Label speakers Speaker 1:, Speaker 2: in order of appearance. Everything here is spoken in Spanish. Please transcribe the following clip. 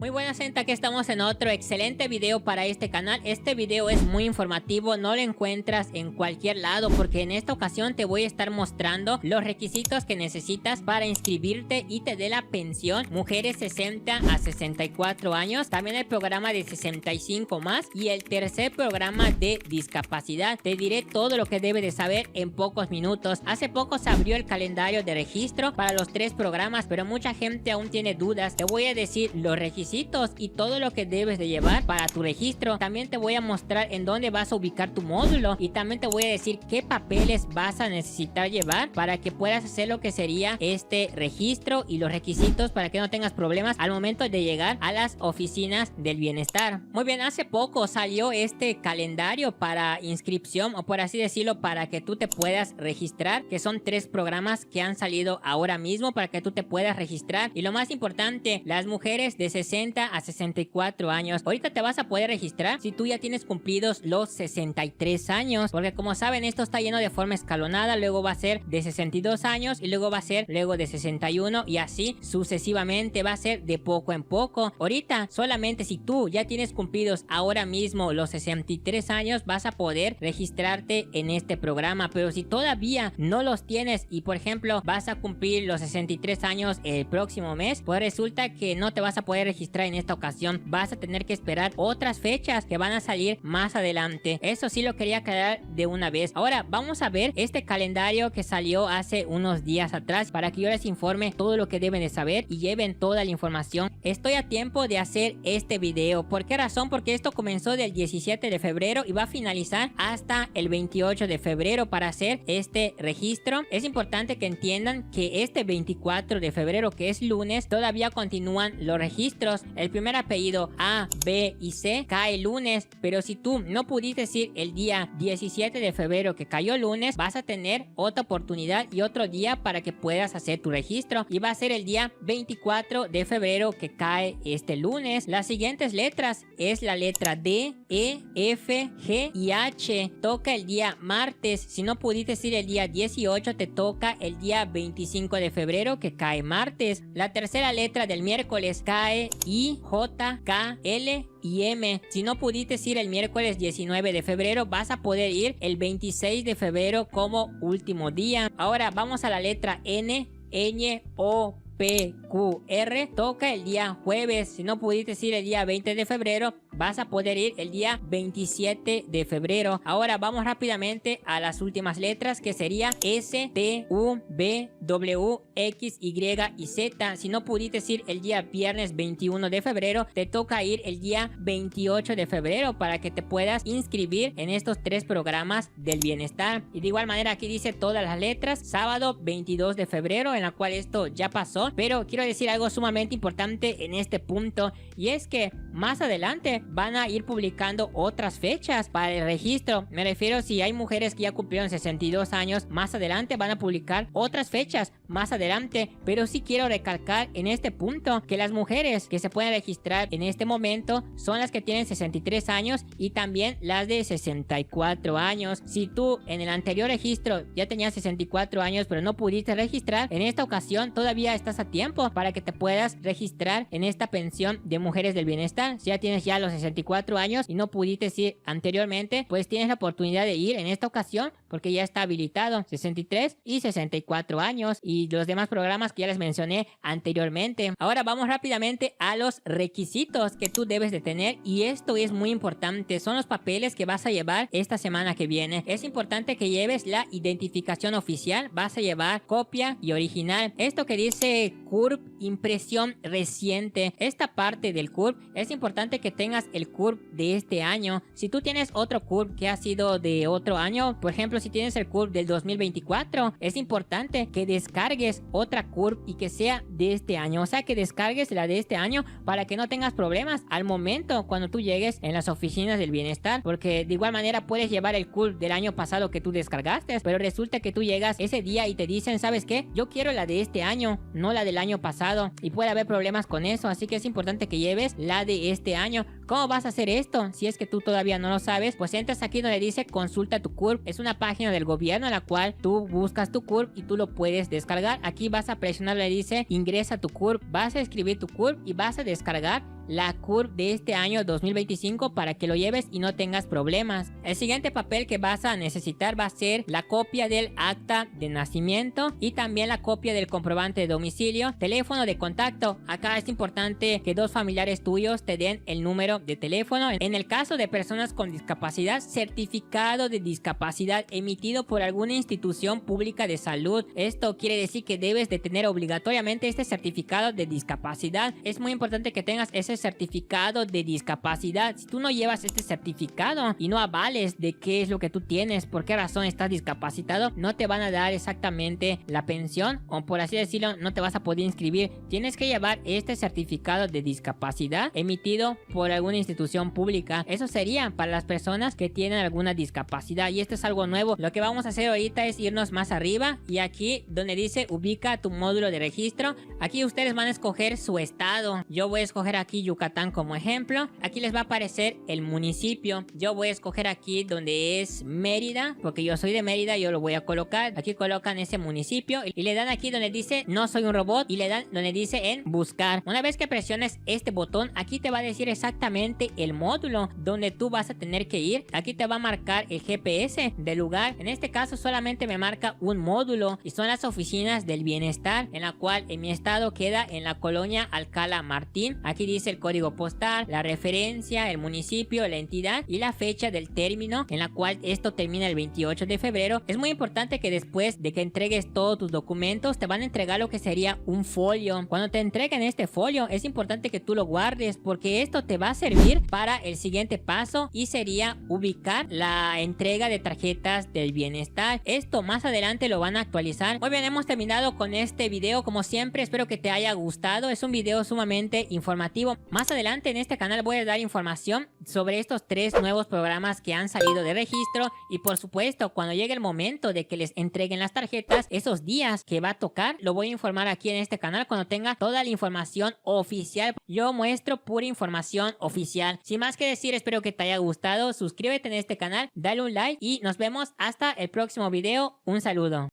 Speaker 1: Muy buenas gente, aquí estamos en otro excelente video para este canal. Este video es muy informativo, no lo encuentras en cualquier lado porque en esta ocasión te voy a estar mostrando los requisitos que necesitas para inscribirte y te dé la pensión mujeres 60 a 64 años, también el programa de 65 más y el tercer programa de discapacidad. Te diré todo lo que debes de saber en pocos minutos. Hace poco se abrió el calendario de registro para los tres programas, pero mucha gente aún tiene dudas. Te voy a decir los requisitos y todo lo que debes de llevar para tu registro. También te voy a mostrar en dónde vas a ubicar tu módulo y también te voy a decir qué papeles vas a necesitar llevar para que puedas hacer lo que sería este registro y los requisitos para que no tengas problemas al momento de llegar a las oficinas del bienestar. Muy bien, hace poco salió este calendario para inscripción, o por así decirlo, para que tú te puedas registrar, que son tres programas que han salido ahora mismo para que tú te puedas registrar. Y lo más importante, las mujeres de 60 a 64 años. Ahorita te vas a poder registrar si tú ya tienes cumplidos los 63 años, porque como saben esto está lleno de forma escalonada. Luego va a ser de 62 años y luego va a ser luego de 61 y así sucesivamente, va a ser de poco en poco. Ahorita solamente si tú ya tienes cumplidos ahora mismo los 63 años vas a poder registrarte en este programa, pero si todavía no los tienes y por ejemplo vas a cumplir los 63 años el próximo mes, pues resulta que no te vas a poder registrar en esta ocasión. Vas a tener que esperar otras fechas que van a salir más adelante. Eso sí lo quería aclarar de una vez. Ahora vamos a ver este calendario que salió hace unos días atrás para que yo les informe todo lo que deben de saber y lleven toda la información. Estoy a tiempo de hacer este video. ¿Por qué razón? Porque esto comenzó del 17 de febrero y va a finalizar hasta el 28 de febrero para hacer este registro. Es importante que entiendan que este 24 de febrero, que es lunes, todavía continúan los registros. El primer apellido A, B y C cae lunes, pero si tú no pudiste ir el día 17 de febrero que cayó lunes, vas a tener otra oportunidad y otro día para que puedas hacer tu registro y va a ser el día 24 de febrero que cae este lunes. Las siguientes letras es la letra D, E, F, G y H. Toca el día martes. Si no pudiste ir el día 18, te toca el día 25 de febrero que cae martes. La tercera letra del miércoles cae I, J, K, L y M. Si no pudiste ir el miércoles 19 de febrero, vas a poder ir el 26 de febrero como último día. Ahora vamos a la letra N, Ñ, O, P, Q, R. Toca el día jueves. Si no pudiste ir el día 20 de febrero, vas a poder ir el día 27 de febrero. Ahora vamos rápidamente a las últimas letras, que sería S, T, U, B, W, X, Y y Z. Si no pudiste ir el día viernes 21 de febrero, te toca ir el día 28 de febrero para que te puedas inscribir en estos tres programas del bienestar. Y de igual manera aquí dice todas las letras. Sábado 22 de febrero, en la cual esto ya pasó, pero quiero decir algo sumamente importante en este punto, y es que más adelante van a ir publicando otras fechas para el registro. Me refiero, si hay mujeres que ya cumplieron 62 años, más adelante van a publicar otras fechas más adelante. Pero sí quiero recalcar en este punto que las mujeres que se pueden registrar en este momento son las que tienen 63 años y también las de 64 años. Si tú en el anterior registro ya tenías 64 años pero no pudiste registrar, en esta ocasión todavía estás a tiempo para que te puedas registrar en esta pensión de mujeres del bienestar. Si ya tienes ya los 64 años y no pudiste ir anteriormente, pues tienes la oportunidad de ir en esta ocasión porque ya está habilitado 63 y 64 años y los demás programas que ya les mencioné anteriormente. Ahora vamos rápidamente a los requisitos que tú debes de tener, y esto es muy importante. Son los papeles que vas a llevar esta semana que viene. Es importante que lleves la identificación oficial. Vas a llevar copia y original. Esto que dice CURP, impresión reciente. Esta parte del CURP es importante que tengas el CURP de este año. Si tú tienes otro CURP que ha sido de otro año, por ejemplo, si tienes el CURP del 2024, es importante que descargues otra CURP y que sea de este año. O sea, que descargues la de este año para que no tengas problemas al momento cuando tú llegues en las oficinas del bienestar, porque de igual manera puedes llevar el CURP del año pasado que tú descargaste, pero resulta que tú llegas ese día y te dicen, ¿sabes qué? Yo quiero la de este año, no la del año pasado, y puede haber problemas con eso. Así que es importante que lleves la de este año. ¿Cómo vas a hacer esto? Si es que tú todavía no lo sabes, pues entras aquí donde dice consulta tu CURP. Es una página del gobierno en la cual tú buscas tu CURP y tú lo puedes descargar. Aquí vas a presionar donde dice ingresa tu CURP, vas a escribir tu CURP y vas a descargar la CURP de este año 2025 para que lo lleves y no tengas problemas. El siguiente papel que vas a necesitar va a ser la copia del acta de nacimiento y también la copia del comprobante de domicilio, teléfono de contacto. Acá es importante que dos familiares tuyos te den el número de teléfono. En el caso de personas con discapacidad, certificado de discapacidad emitido por alguna institución pública de salud. Esto quiere decir que debes de tener obligatoriamente este certificado de discapacidad. Es muy importante que tengas ese certificado de discapacidad. Si tú no llevas este certificado y no avales de qué es lo que tú tienes, por qué razón estás discapacitado, no te van a dar exactamente la pensión, o por así decirlo, no te vas a poder inscribir. Tienes que llevar este certificado de discapacidad emitido por alguna institución pública. Eso sería para las personas que tienen alguna discapacidad, y esto es algo nuevo. Lo que vamos a hacer ahorita es irnos más arriba, y aquí donde dice ubica tu módulo de registro, aquí ustedes van a escoger su estado. Yo voy a escoger aquí Yucatán como ejemplo. Aquí les va a aparecer el municipio. Yo voy a escoger aquí donde es Mérida, porque yo soy de Mérida, yo lo voy a colocar. Aquí colocan ese municipio y le dan aquí donde dice no soy un robot, y le dan donde dice en buscar. Una vez que presiones este botón, aquí te va a decir exactamente el módulo donde tú vas a tener que ir. Aquí te va a marcar el GPS del lugar. En este caso solamente me marca un módulo y son las oficinas del bienestar, en la cual en mi estado queda en la colonia Alcalá Martín. Aquí dice el código postal, la referencia, el municipio, la entidad y la fecha del término, en la cual esto termina el 28 de febrero. Es muy importante que después de que entregues todos tus documentos, te van a entregar lo que sería un folio. Cuando te entreguen este folio, es importante que tú lo guardes, porque esto te va a servir para el siguiente paso, y sería ubicar la entrega de tarjetas del bienestar. Esto más adelante lo van a actualizar. Muy bien, hemos terminado con este video. Como siempre, espero que te haya gustado. Es un video sumamente informativo. Más adelante en este canal voy a dar información sobre estos 3 nuevos programas que han salido de registro, y por supuesto cuando llegue el momento de que les entreguen las tarjetas, esos días que va a tocar, lo voy a informar aquí en este canal cuando tenga toda la información oficial. Yo muestro pura información oficial. Sin más que decir, espero que te haya gustado. Suscríbete en este canal, dale un like y nos vemos hasta el próximo video. Un saludo.